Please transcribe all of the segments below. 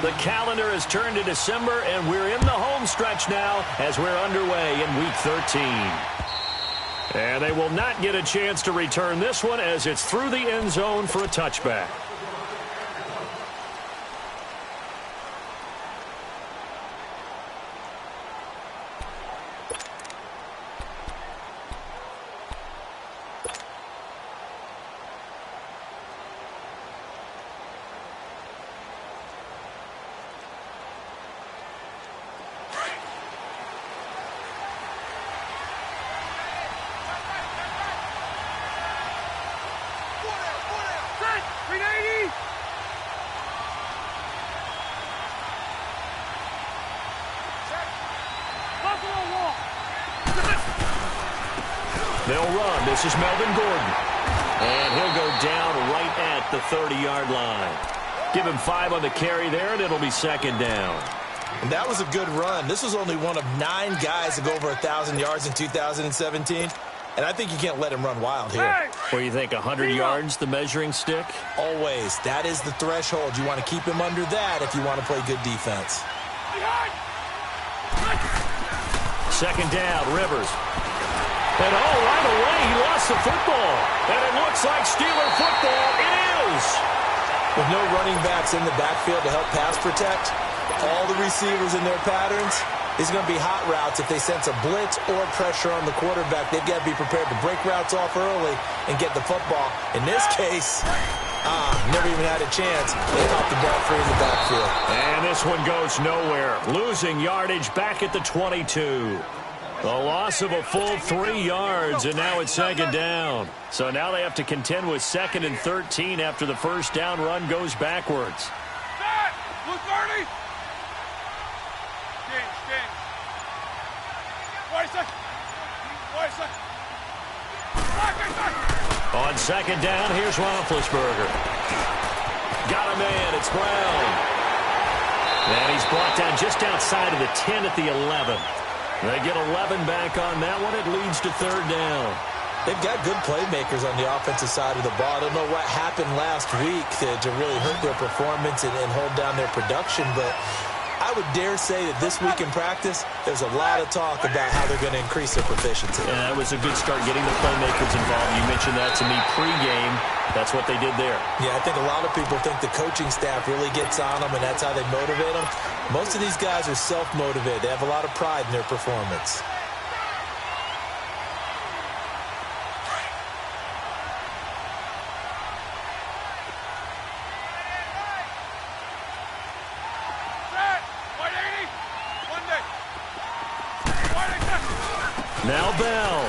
The calendar has turned to December, and we're in the home stretch now as we're underway in Week 13. And they will not get a chance to return this one as it's through the end zone for a touchback. They'll run. This is Melvin Gordon. And he'll go down right at the 30-yard line. Give him 5 on the carry there, and it'll be second down. And that was a good run. This was only one of 9 guys to go over 1,000 yards in 2017. And I think you can't let him run wild here. What do you think, 100 yards, the measuring stick? Always. That is the threshold. You want to keep him under that if you want to play good defense. Second down, Rivers. And right away, he lost the football. And it looks like Steeler football. It is. With no running backs in the backfield to help pass protect, all the receivers in their patterns, it's going to be hot routes. If they sense a blitz or pressure on the quarterback, they've got to be prepared to break routes off early and get the football. In this case, never even had a chance. They popped the ball free in the backfield. And this one goes nowhere. Losing yardage back at the 22. The loss of a full 3 yards, and now it's second down. So now they have to contend with 2nd and 13 after the first down run goes backwards. On second down, here's Roethlisberger. Got a man, it's Brown. And he's brought down just outside of the 10 at the 11. They get 11 back on that one. It leads to third down. They've got good playmakers on the offensive side of the ball. I don't know what happened last week to really hurt their performance and hold down their production, but I would dare say that this week in practice, there's a lot of talk about how they're going to increase their proficiency. Yeah, that was a good start getting the playmakers involved. You mentioned that to me pregame. That's what they did there. Yeah, I think a lot of people think the coaching staff really gets on them, and that's how they motivate them. Most of these guys are self-motivated. They have a lot of pride in their performance. Now Bell.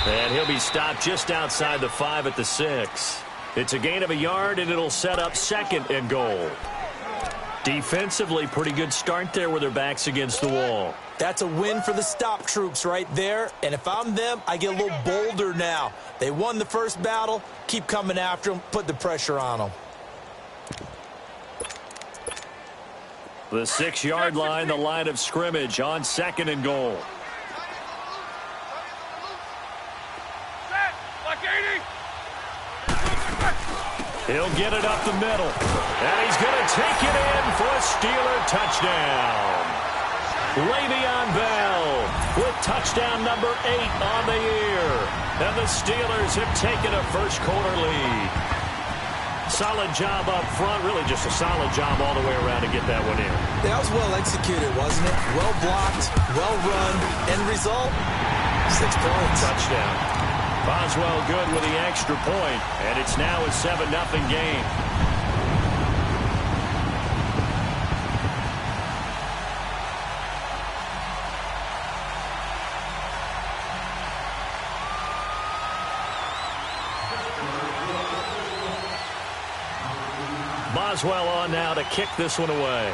And he'll be stopped just outside the 5 at the 6. It's a gain of a yard, and it'll set up 2nd and goal. Defensively, pretty good start there with their backs against the wall. That's a win for the stop troops right there. And if I'm them, I get a little bolder now. They won the first battle. Keep coming after them. Put the pressure on them. The 6-yard line, the line of scrimmage on 2nd and goal. He'll get it up the middle. And he's going to take it in for a Steeler touchdown. Le'Veon Bell with touchdown number 8 on the year. And the Steelers have taken a first-quarter lead. Solid job up front. Really just a solid job all the way around to get that one in. That was well executed, wasn't it? Well blocked, well run. End result, 6 points. Touchdown. Boswell good with the extra point, and it's now a 7-0 game. Boswell on now to kick this one away.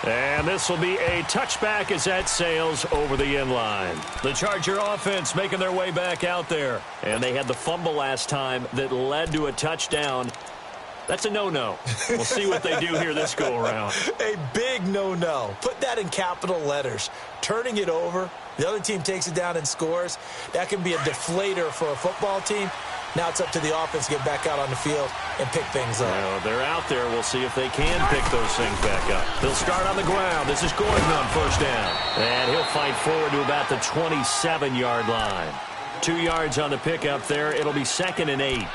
And this will be a touchback as that sails over the end line. The Charger offense making their way back out there. And they had the fumble last time that led to a touchdown. That's a no-no. We'll see what they do here this go-around. A big no-no. Put that in capital letters. Turning it over, the other team takes it down and scores. That can be a deflator for a football team. Now it's up to the offense to get back out on the field and pick things up. Well, they're out there. We'll see if they can pick those things back up. They'll start on the ground. This is Gordon on first down. And he'll fight forward to about the 27-yard line. 2 yards on the pickup there. It'll be 2nd and 8.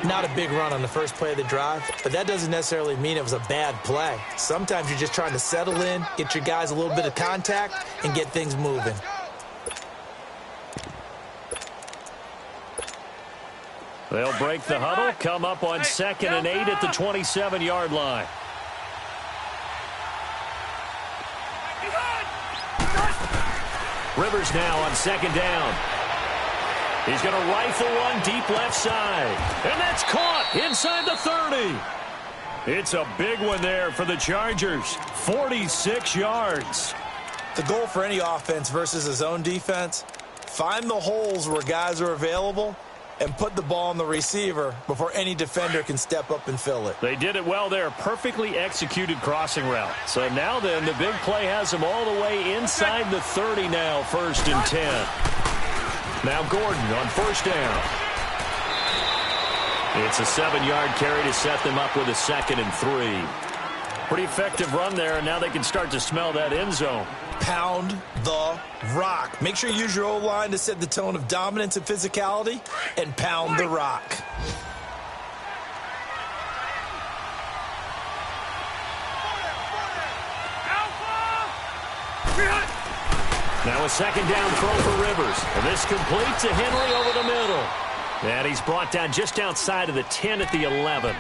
Not a big run on the first play of the drive, but that doesn't necessarily mean it was a bad play. Sometimes you're just trying to settle in, get your guys a little bit of contact, and get things moving. They'll break the huddle, come up on 2nd and 8 at the 27-yard line. Rivers now on 2nd down. He's going to rifle one deep left side. And that's caught inside the 30. It's a big one there for the Chargers. 46 yards. The goal for any offense versus a zone defense, find the holes where guys are available and put the ball on the receiver before any defender can step up and fill it. They did it well there. Perfectly executed crossing route. So now then, the big play has them all the way inside the 30 now, 1st and 10. Now Gordon on first down. It's a 7-yard carry to set them up with a 2nd and 3. Pretty effective run there, and now they can start to smell that end zone. Pound the rock. Make sure you use your O-line to set the tone of dominance and physicality, and pound the rock. Now a 2nd down throw for Rivers. And this complete to Henry over the middle. And he's brought down just outside of the 10 at the 11.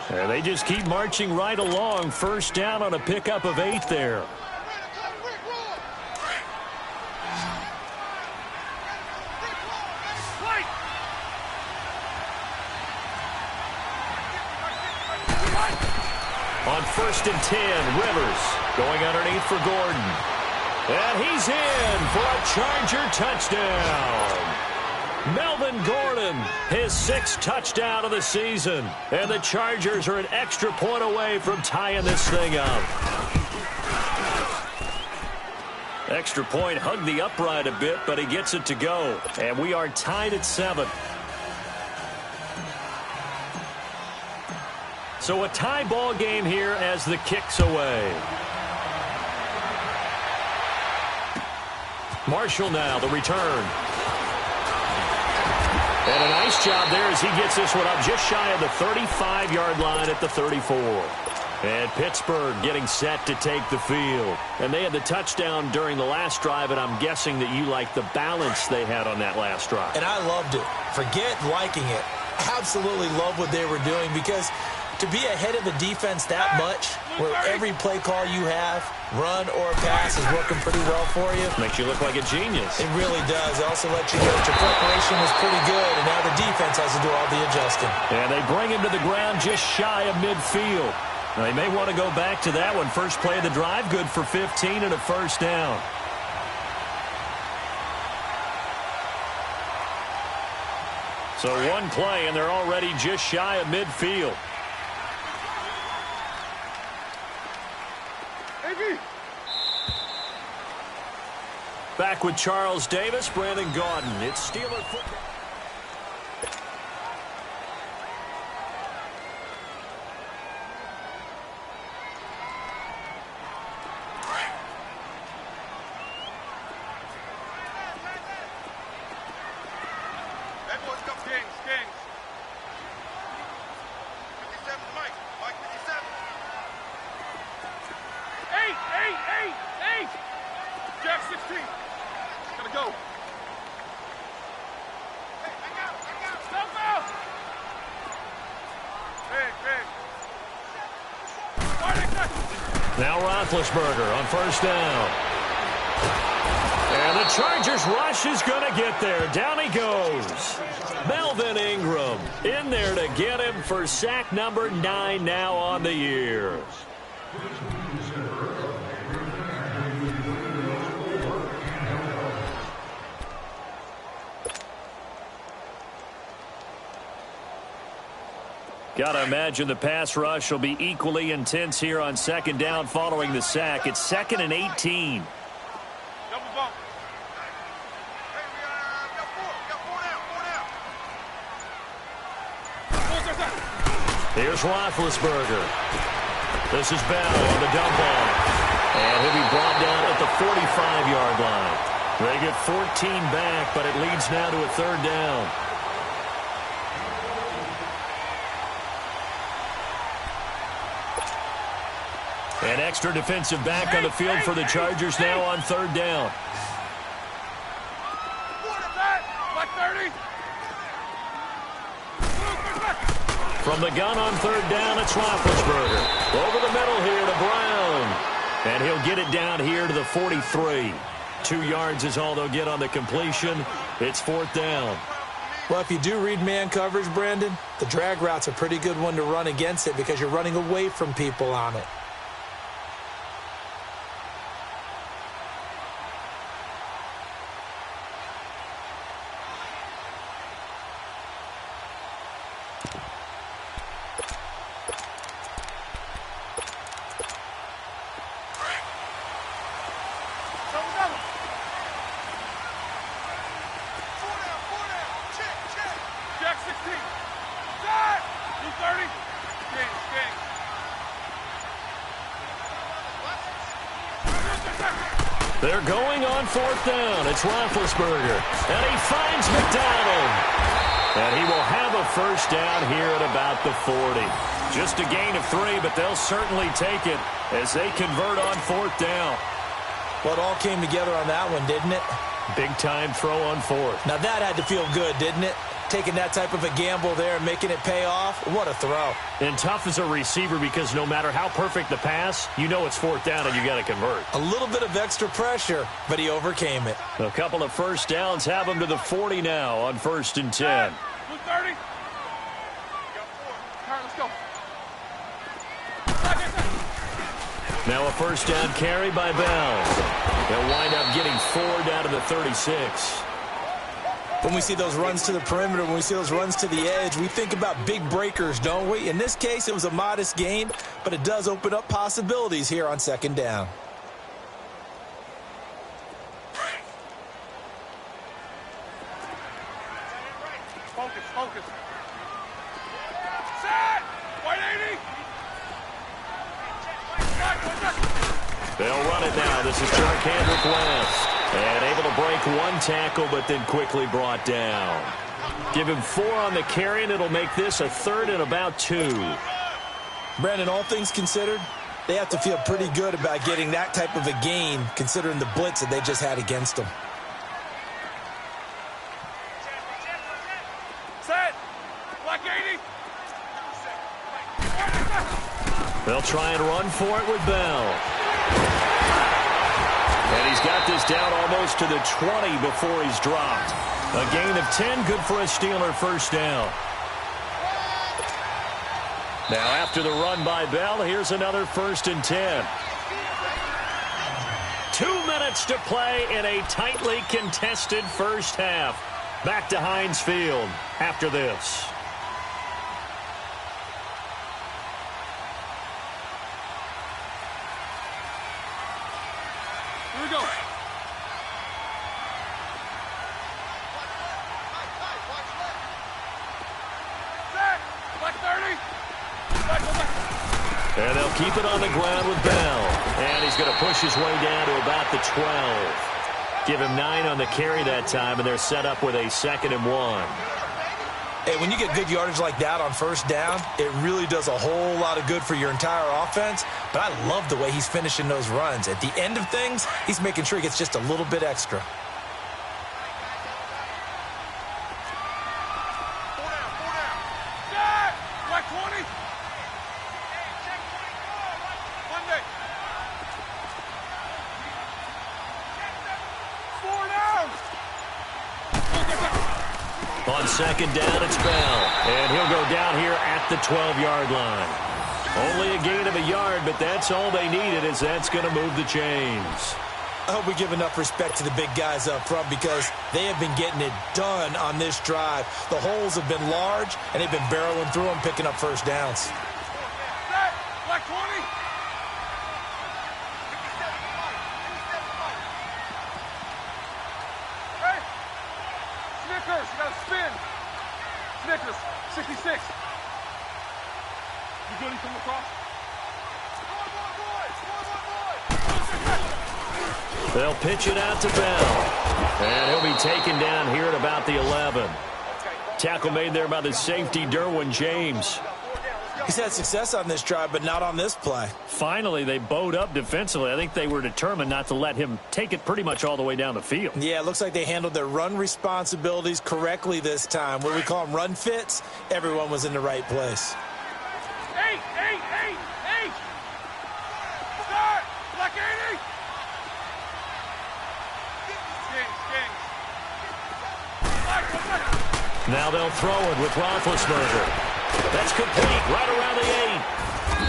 And they just keep marching right along. First down on a pickup of 8 there. On 1st and 10, Rivers going underneath for Gordon. And he's in for a Charger touchdown. Melvin Gordon, his 6th touchdown of the season. And the Chargers are an extra point away from tying this thing up. Extra point hugged the upright a bit, but he gets it to go. And we are tied at 7. So a tie ball game here as the kick's away. Marshall now, the return. And a nice job there as he gets this one up just shy of the 35-yard line at the 34. And Pittsburgh getting set to take the field. And they had the touchdown during the last drive, and I'm guessing that you like the balance they had on that last drive. And I loved it. Forget liking it. Absolutely love what they were doing, because to be ahead of the defense that much, where every play call you have, run or pass, is working pretty well for you. Makes you look like a genius. It really does. It also lets you know that your preparation was pretty good, and now the defense has to do all the adjusting. And they bring him to the ground just shy of midfield. Now, they may want to go back to that one. First play of the drive, good for 15 and a first down. So one play, and they're already just shy of midfield. Back with Charles Davis, Brandon Gaudin. It's Steeler football. Now Roethlisberger on first down. And the Chargers rush is going to get there. Down he goes. Melvin Ingram in there to get him for sack number 9 now on the year. Got to imagine the pass rush will be equally intense here on second down following the sack. It's 2nd and 18. Here's Roethlisberger. This is Bell on the dump off. And he'll be brought down at the 45-yard line. They get 14 back, but it leads now to a third down. An extra defensive back on the field for the Chargers now on third down. From the gun on third down, it's Roethlisberger. Over the middle here to Brown. And he'll get it down here to the 43. 2 yards is all they'll get on the completion. It's fourth down. Well, if you do read man coverage, Brandon, the drag route's a pretty good one to run against it because you're running away from people on it. They're going on fourth down. It's Roethlisberger. And he finds McDonald. And he will have a first down here at about the 40. Just a gain of 3, but they'll certainly take it as they convert on fourth down. Well, it all came together on that one, didn't it? Big-time throw on fourth. Now that had to feel good, didn't it? Taking that type of a gamble there and making it pay off. What a throw. And tough as a receiver because no matter how perfect the pass, you know it's fourth down and you got to convert. A little bit of extra pressure, but he overcame it. A couple of first downs have him to the 40 now on 1st and 10. 30. All right, let's go. Now a first down carry by Bell. They'll wind up getting 4 down to the 36. When we see those runs to the perimeter, when we see those runs to the edge, we think about big breakers, don't we? In this case, it was a modest gain, but it does open up possibilities here on second down. Focus, focus. Set! 180! They'll run it now. This is Kendrick West. And able to break 1 tackle, but then quickly brought down. Give him 4 on the carry, and it'll make this a 3rd and about 2. Brandon, all things considered, they have to feel pretty good about getting that type of a gain, considering the blitz that they just had against them. Set! Black 80! They'll try and run for it with Bell. And he's got this down almost to the 20 before he's dropped. A gain of 10, good for a Steeler first down. Now after the run by Bell, here's another 1st and 10. 2 minutes to play in a tightly contested first half. Back to Heinz Field after this. Here we go. Set! Black 30! And they'll keep it on the ground with Bell. And he's going to push his way down to about the 12. Give him 9 on the carry that time, and they're set up with a 2nd and 1. Hey, when you get good yardage like that on first down, it really does a whole lot of good for your entire offense. But I love the way he's finishing those runs. At the end of things, he's making sure he gets just a little bit extra. Set! Black 20! Monday! 4 down! On 2nd down, it's Bell. And he'll go down here at the 12-yard line. Only a gain of a yard, but that's all they needed, as that's going to move the chains. I hope we give enough respect to the big guys up front because they have been getting it done on this drive. The holes have been large, and they've been barreling through them, picking up first downs. Set! Black 20! Hey! Snickers, you got to spin. Snickers, 66. You good? Come across. They'll pitch it out to Bell. And he'll be taken down here at about the 11. Tackle made there by the safety, Derwin James. He's had success on this drive, but not on this play. Finally, they bowed up defensively. I think they were determined not to let him take it pretty much all the way down the field. Yeah, it looks like they handled their run responsibilities correctly this time. What do we call them, run fits? Everyone was in the right place. 8. Start. Black 80. Skings. Now they'll throw it with Roethlisberger. That's complete right around the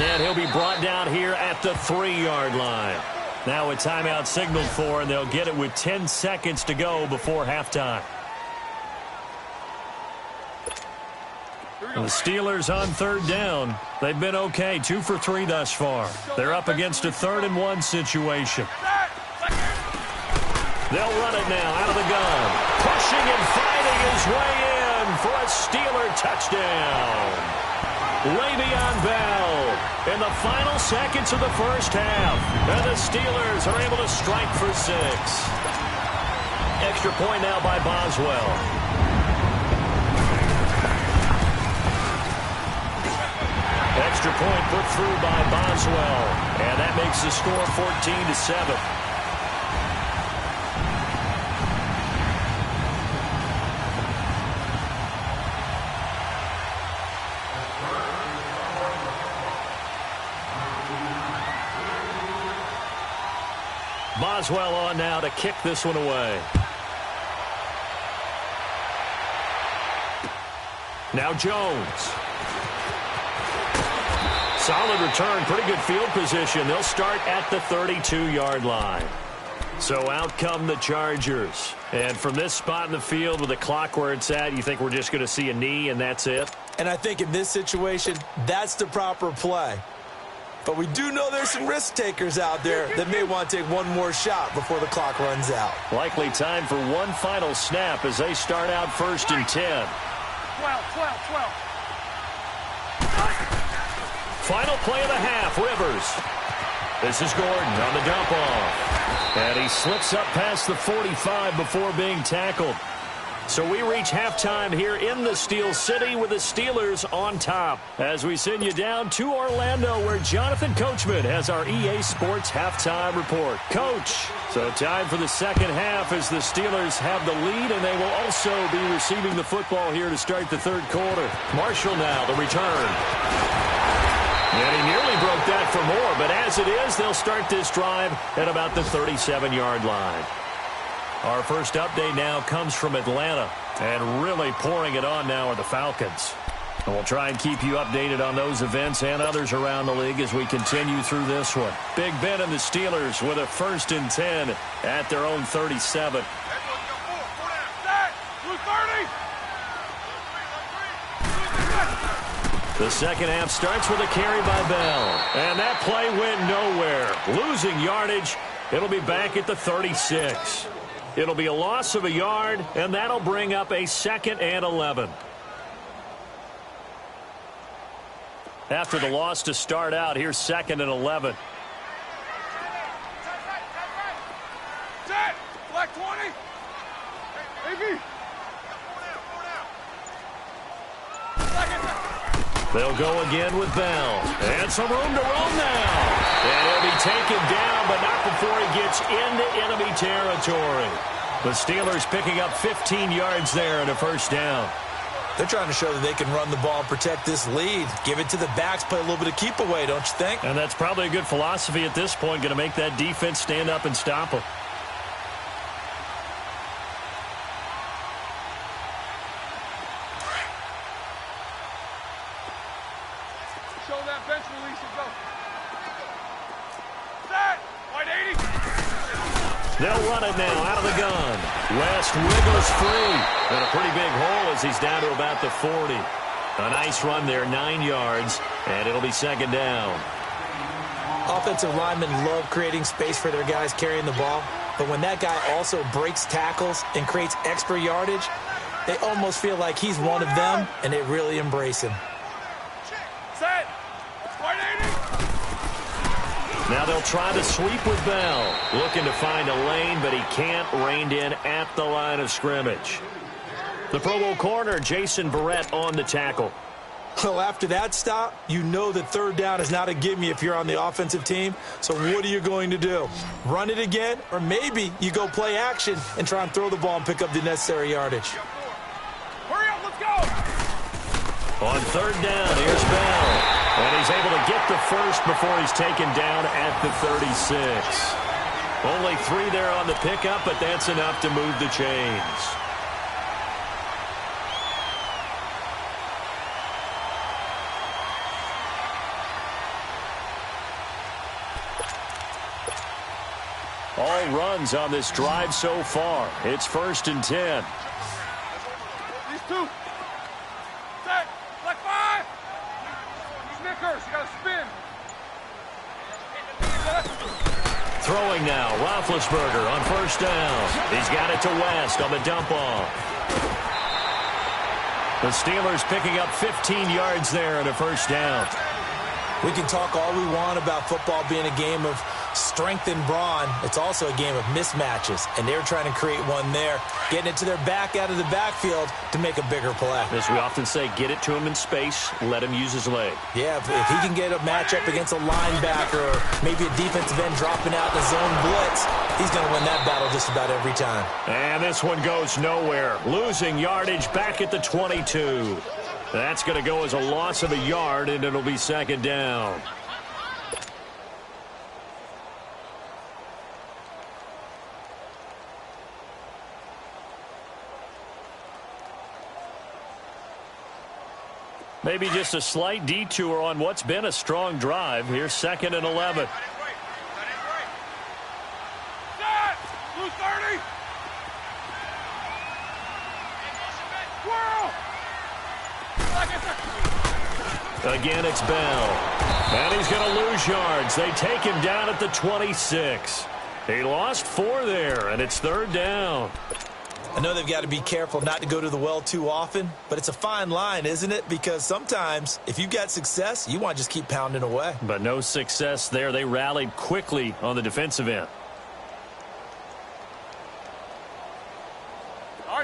8. And he'll be brought down here at the 3-yard line. Now a timeout signaled for, and they'll get it with 10 seconds to go before halftime. The Steelers on 3rd down. They've been okay, 2 for 3 thus far. They're up against a 3rd-and-1 situation. They'll run it now out of the gun. Pushing and fighting his way in for a Steeler touchdown. Le'Veon Bell in the final seconds of the first half. And the Steelers are able to strike for 6. Extra point now by Boswell. Extra point put through by Boswell. And that makes the score 14-7. Boswell on now to kick this one away. Now Jones. Solid return, pretty good field position. They'll start at the 32-yard line. So out come the Chargers. And from this spot in the field with the clock where it's at, you think we're just going to see a knee and that's it? And I think in this situation, that's the proper play. But we do know there's some risk takers out there that may want to take one more shot before the clock runs out. Likely time for one final snap as they start out 1st and 10. 12. Final play of the half, Rivers. This is Gordon on the dump off. And he slips up past the 45 before being tackled. So we reach halftime here in the Steel City with the Steelers on top. As we send you down to Orlando where Jonathan Coachman has our EA Sports halftime report. Coach, so time for the second half as the Steelers have the lead, and they will also be receiving the football here to start the 3rd quarter. Marshall now, the return. And he nearly broke that for more, but as it is, they'll start this drive at about the 37-yard line. Our first update now comes from Atlanta, and really pouring it on now are the Falcons. And we'll try and keep you updated on those events and others around the league as we continue through this one. Big Ben and the Steelers with a 1st and 10 at their own 37. The second half starts with a carry by Bell, and that play went nowhere. Losing yardage, it'll be back at the 36. It'll be a loss of a yard, and that'll bring up a 2nd and 11. After the loss to start out, here's 2nd and 11. Set. Black 20. AB. They'll go again with Bell. And some room to roam now. And he'll be taken down, but not before he gets into enemy territory. The Steelers picking up 15 yards there and a 1st down. They're trying to show that they can run the ball and protect this lead. Give it to the backs, play a little bit of keep away, don't you think? And that's probably a good philosophy at this point, going to make that defense stand up and stop them. Show that bench release and go. Set. White 80. They'll run it now out of the gun. West wiggles free. And a pretty big hole as he's down to about the 40. A nice run there, 9 yards, and it'll be 2nd down. Offensive linemen love creating space for their guys carrying the ball, but when that guy also breaks tackles and creates extra yardage, they almost feel like he's one of them, and they really embrace him. Set. Now they'll try the sweep with Bell. Looking to find a lane, but he can't. Reined in at the line of scrimmage. The Pro Bowl corner, Jason Verrett, on the tackle. Well, after that stop, you know that third down is not a gimme if you're on the offensive team. So what are you going to do? Run it again? Or maybe you go play action and try and throw the ball and pick up the necessary yardage. Hurry up, let's go! On third down, here's Bell. And he's able to get the first before he's taken down at the 36. Only 3 there on the pickup, but that's enough to move the chains. All runs on this drive so far. It's 1st and 10. These 2. Set. Like 5. Snickers, you gotta spin. Throwing now, Roethlisberger on 1st down. He's got it to West on the dump off. The Steelers picking up 15 yards there on a 1st down. We can talk all we want about football being a game of strength and brawn. It's also a game of mismatches, and they're trying to create one there, getting it to their back out of the backfield to make a bigger play. As we often say, get it to him in space, let him use his leg. Yeah, if he can get a matchup against a linebacker or maybe a defensive end dropping out in the zone blitz, he's going to win that battle just about every time. And this one goes nowhere. Losing yardage back at the 22. That's going to go as a loss of a yard, and it'll be 2nd down. Maybe just a slight detour on what's been a strong drive. Here's 2nd and 11. Set. Blue 30. Whirl. Again, it's Bell. And he's going to lose yards. They take him down at the 26. He lost 4 there, and it's 3rd down. I know they've got to be careful not to go to the well too often, but it's a fine line, isn't it? Because sometimes, if you've got success, you want to just keep pounding away. But no success there. They rallied quickly on the defensive end.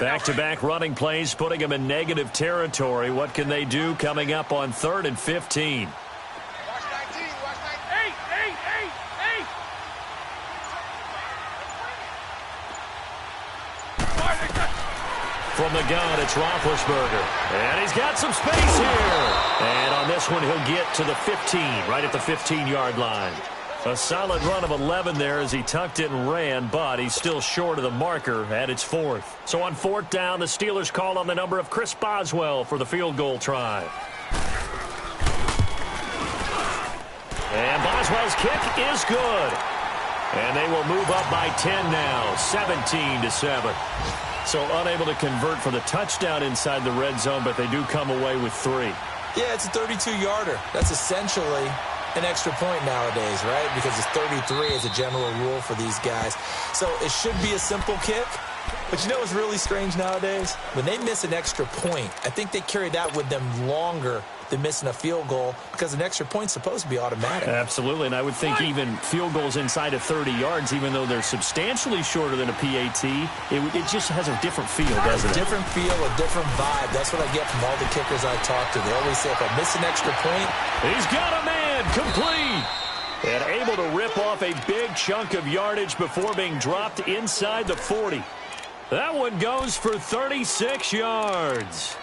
Back-to-back running plays, putting them in negative territory. What can they do coming up on 3rd and 15? Watch 19, watch 19. 8. From the gun, it's Roethlisberger. And he's got some space here. And on this one, he'll get to the 15, right at the 15-yard line. A solid run of 11 there as he tucked it and ran, but he's still short of the marker at its 4th. So on 4th down, the Steelers call on the number of Chris Boswell for the field goal try. And Boswell's kick is good. And they will move up by 10 now, 17-7. So unable to convert for the touchdown inside the red zone, but they do come away with 3. Yeah, it's a 32-yarder. That's essentially an extra point nowadays, right? Because it's 33 as a general rule for these guys. So it should be a simple kick. But you know what's really strange nowadays? When they miss an extra point, I think they carry that with them longer than missing a field goal because an extra point's supposed to be automatic. Absolutely, and I would think even field goals inside of 30 yards, even though they're substantially shorter than a PAT, it just has a different feel, doesn't it? A different feel, a different vibe. That's what I get from all the kickers I talk to. They always say, if I miss an extra point... He's got a man, complete! And able to rip off a big chunk of yardage before being dropped inside the 40. That one goes for 36 yards.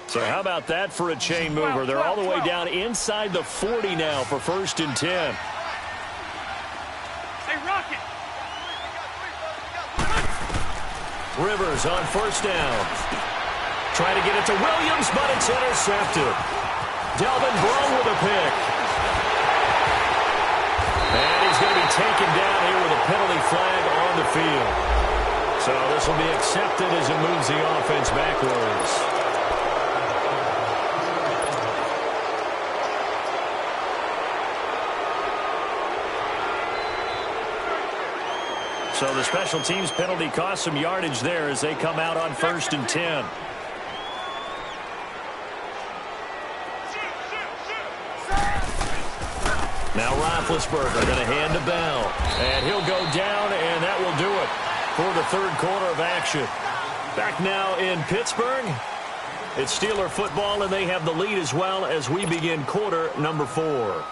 So how about that for a chain mover? They're all the way down inside the 40 now for 1st and 10. Hey, Rocket. Rivers on 1st down. Trying to get it to Williams, but it's intercepted. Delvin Breaux with a pick. And he's going to be taken down here with a penalty flag on the field. So this will be accepted as it moves the offense backwards. So the special teams penalty cost some yardage there as they come out on 1st and 10. Now Roethlisberger going to hand to Bell. And he'll go down, and that will do it for the third quarter of action. Back now in Pittsburgh. It's Steeler football, and they have the lead as well as we begin quarter number 4.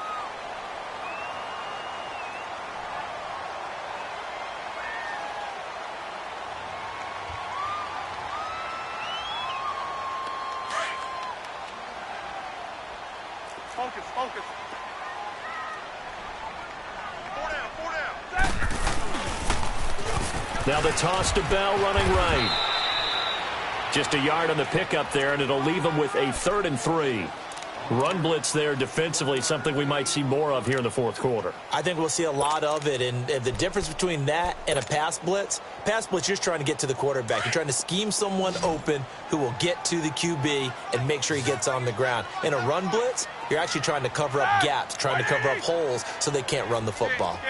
Focus, focus. 4 down, 4 down. Now the toss to Bell running right. Just a yard on the pickup there, and it'll leave them with a 3rd and 3. Run blitz there defensively, something we might see more of here in the fourth quarter. I think we'll see a lot of it, and the difference between that and a pass blitz, you're just trying to get to the quarterback. You're trying to scheme someone open who will get to the QB and make sure he gets on the ground. In a run blitz, you're actually trying to cover up gaps, trying to cover up holes so they can't run the football.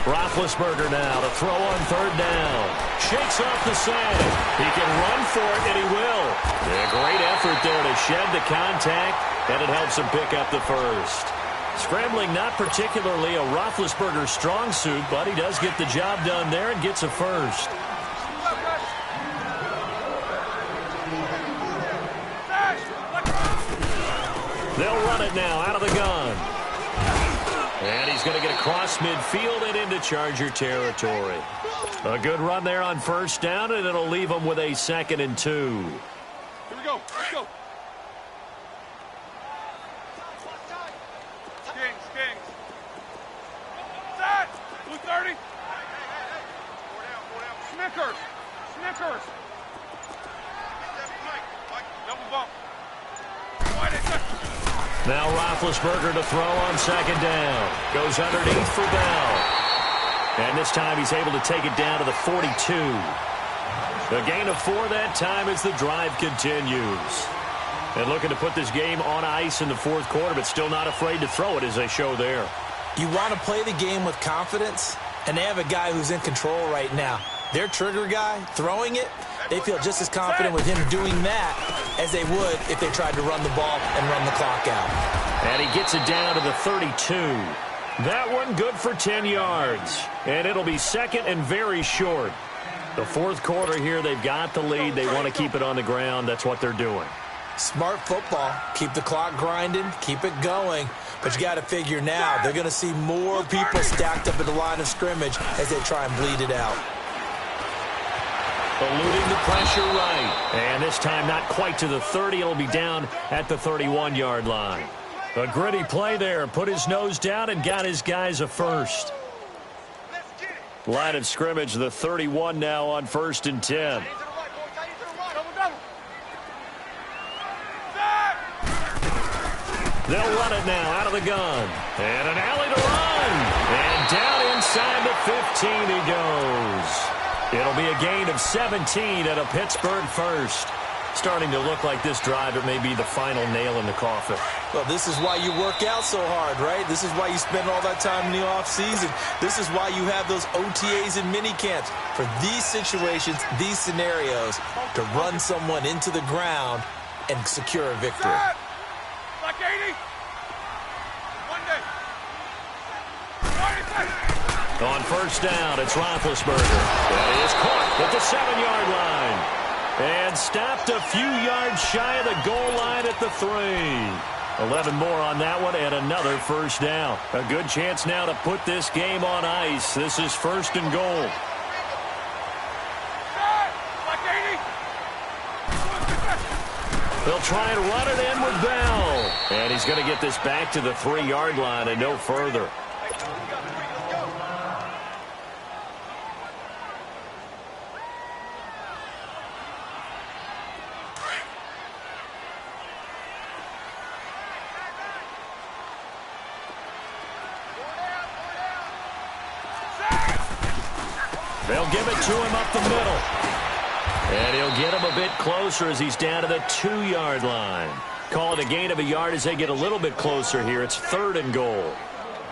Roethlisberger now to throw on 3rd down. Shakes off the sand. He can run for it, and he will. A great effort there to shed the contact, and it helps him pick up the first. Scrambling not particularly a Roethlisberger strong suit, but he does get the job done there and gets a first. They'll run it now out of the gun. And he's going to get across midfield and into Charger territory. A good run there on 1st down, and it'll leave him with a 2nd and 2. Here we go. Let's go. Kings. Set. Blue 30. 4 down. Snickers. Double bump. Now Roethlisberger to throw on 2nd down. Goes underneath for Bell. And this time he's able to take it down to the 42. A gain of 4 that time as the drive continues. And looking to put this game on ice in the fourth quarter, but still not afraid to throw it as they show there. You want to play the game with confidence, and they have a guy who's in control right now. Their trigger guy, throwing it, they feel just as confident with him doing that as they would if they tried to run the ball and run the clock out. And he gets it down to the 32. That one good for 10 yards. And it'll be 2nd and very short. The fourth quarter here, they've got the lead. They want to keep it on the ground. That's what they're doing. Smart football. Keep the clock grinding. Keep it going. But you got to figure now, they're going to see more people stacked up at the line of scrimmage as they try and bleed it out. Eluding the pressure right. And this time not quite to the 30. It'll be down at the 31-yard line. A gritty play there. Put his nose down and got his guys a first. Line of scrimmage, the 31 now on 1st and 10. They'll run it now out of the gun. And an alley to run. And down inside the 15 he goes. It'll be a gain of 17 at a Pittsburgh first. Starting to look like this drive, it may be the final nail in the coffin. Well, this is why you work out so hard, right? This is why you spend all that time in the offseason. This is why you have those OTAs and mini camps. For these situations, these scenarios, to run someone into the ground and secure a victory. Like 80. One day. On 1st down, it's Roethlisberger. That is caught at the 7-yard line. And stopped a few yards shy of the goal line at the 3. 11 more on that one and another 1st down. A good chance now to put this game on ice. This is 1st and goal. Like 80. They'll try and run it in with Bell. And he's going to get this back to the 3-yard line and no further. They'll give it to him up the middle. And he'll get him a bit closer as he's down to the 2-yard line. Call it a gain of a yard as they get a little bit closer here. It's 3rd and goal.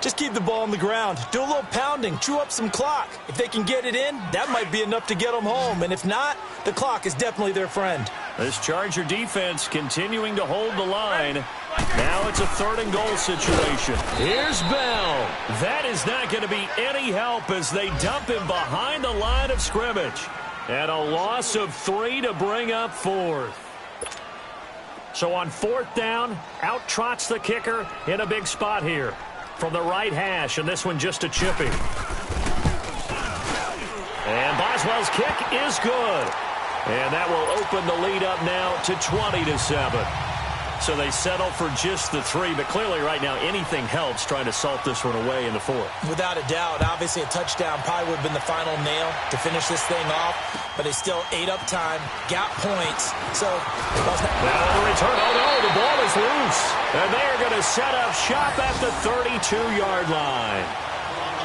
Just keep the ball on the ground. Do a little pounding. Chew up some clock. If they can get it in, that might be enough to get them home. And if not, the clock is definitely their friend. This Charger defense continuing to hold the line. Now it's a 3rd and goal situation. Here's Bell. That is not going to be any help as they dump him behind the line of scrimmage. And a loss of 3 to bring up 4th. So on 4th down, out trots the kicker in a big spot here. From the right hash, and this one just a chippy. And Boswell's kick is good. And that will open the lead up now to 20-7. So they settle for just the 3, but clearly right now anything helps trying to salt this one away in the 4th. Without a doubt, obviously a touchdown probably would have been the final nail to finish this thing off, but they still ate up time, got points. So now the return. Oh no, the ball is loose. And they are going to set up shop at the 32-yard line.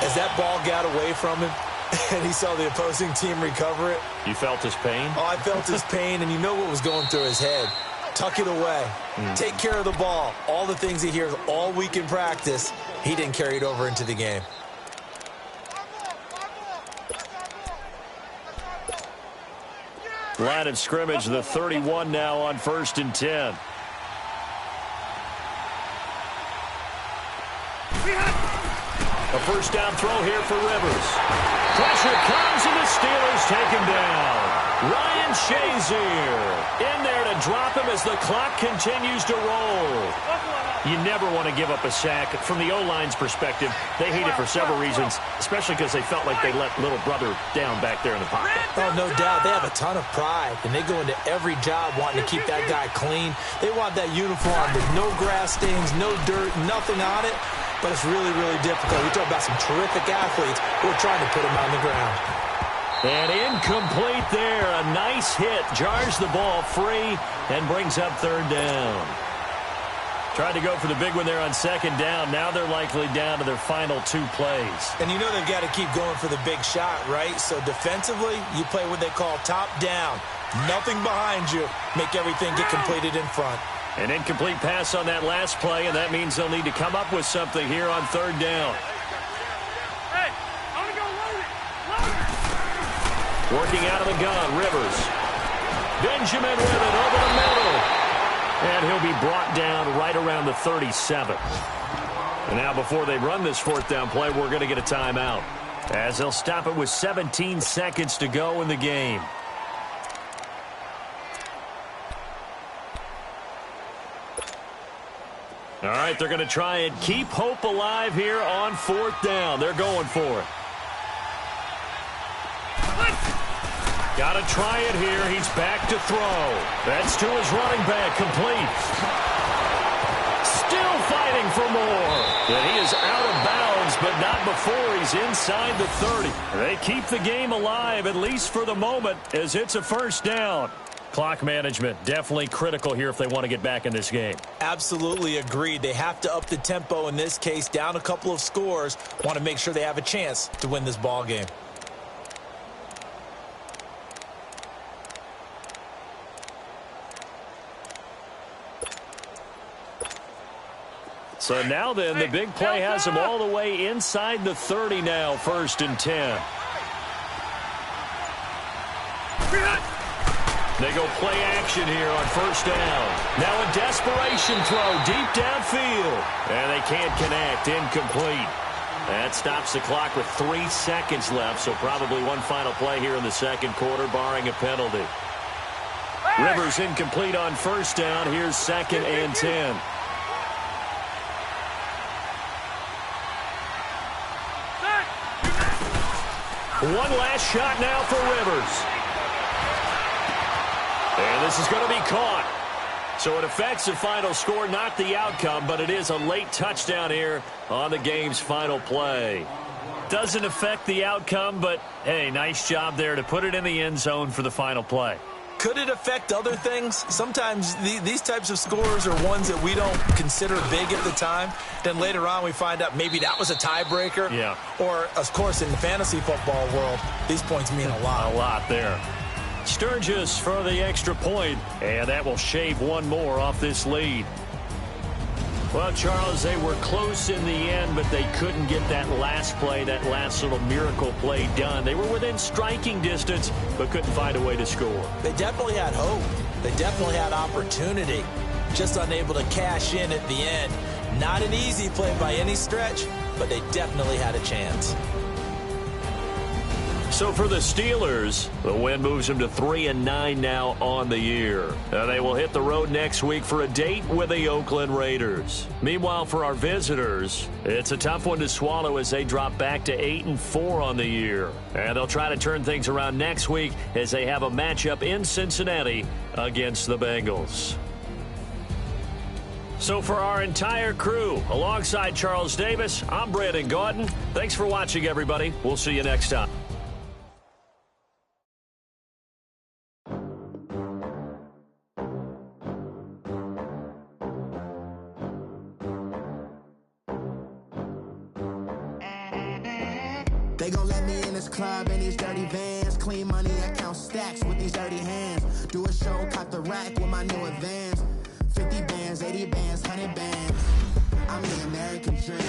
As that ball got away from him, and he saw the opposing team recover it. You felt his pain? Oh, I felt his pain, and you know what was going through his head. Tuck it away. Take care of the ball. All the things he hears all week in practice, he didn't carry it over into the game. Line of scrimmage, the 31 now on 1st and 10. A first down throw here for Rivers. Pressure comes and the Steelers take him down. Ryan Shazier in there to drop him as the clock continues to roll. You never want to give up a sack. From the O-line's perspective, they hate it for several reasons, especially because they felt like they let little brother down back there in the pocket. Oh, no doubt. They have a ton of pride, and they go into every job wanting to keep that guy clean. They want that uniform with no grass stains, no dirt, nothing on it. But it's really, really difficult. We talk about some terrific athletes who are trying to put him on the ground. And incomplete there. A nice hit. Jars the ball free and brings up 3rd down. Tried to go for the big one there on 2nd down. Now they're likely down to their final 2 plays. And you know they've got to keep going for the big shot, right? So defensively, you play what they call top down. Nothing behind you. Make everything get completed in front. An incomplete pass on that last play, and that means they'll need to come up with something here on 3rd down. Hey, I'm going to go load it. Load it. Working out of the gun, Rivers. Benjamin with it over the middle. And he'll be brought down right around the 37. And now before they run this 4th down play, we're going to get a timeout, as they'll stop it with 17 seconds to go in the game. All right, they're going to try and keep hope alive here on 4th down. They're going for it. Got to try it here. He's back to throw. That's to his running back. Complete. Still fighting for more. And he is out of bounds, but not before he's inside the 30. They keep the game alive, at least for the moment, as it's a 1st down. Clock management definitely critical here if they want to get back in this game. Absolutely agreed. They have to up the tempo in this case, down a couple of scores. Want to make sure they have a chance to win this ball game. So now then, the big play has them all the way inside the 30 now, 1st and 10. They go play action here on 1st down. Now a desperation throw deep downfield. And they can't connect. Incomplete. That stops the clock with 3 seconds left, so probably one final play here in the 2nd quarter, barring a penalty. Rivers incomplete on 1st down. Here's 2nd and 10. One last shot now for Rivers. And this is going to be caught. So it affects the final score, not the outcome, but it is a late touchdown here on the game's final play. Doesn't affect the outcome, but, hey, nice job there to put it in the end zone for the final play. Could it affect other things? Sometimes these types of scores are ones that we don't consider big at the time. Then later on we find out maybe that was a tiebreaker. Yeah. Or, of course, in the fantasy football world, these points mean a lot. A lot there. Sturgis for the extra point, and that will shave one more off this lead. Well, Charles, they were close in the end, but they couldn't get that last play, that last little miracle play done. They were within striking distance, but couldn't find a way to score. They definitely had hope. They definitely had opportunity. Just unable to cash in at the end. Not an easy play by any stretch, but they definitely had a chance. So for the Steelers, the win moves them to 3-9 now on the year. They will hit the road next week for a date with the Oakland Raiders. Meanwhile, for our visitors, it's a tough one to swallow as they drop back to 8-4 on the year. And they'll try to turn things around next week as they have a matchup in Cincinnati against the Bengals. So for our entire crew, alongside Charles Davis, I'm Brandon Gordon. Thanks for watching, everybody. We'll see you next time. They gon' let me in this club in these dirty vans. Clean money, I count stacks with these dirty hands. Do a show, cop the rack with my new advance. 50 bands, 80 bands, 100 bands. I'm the American dream.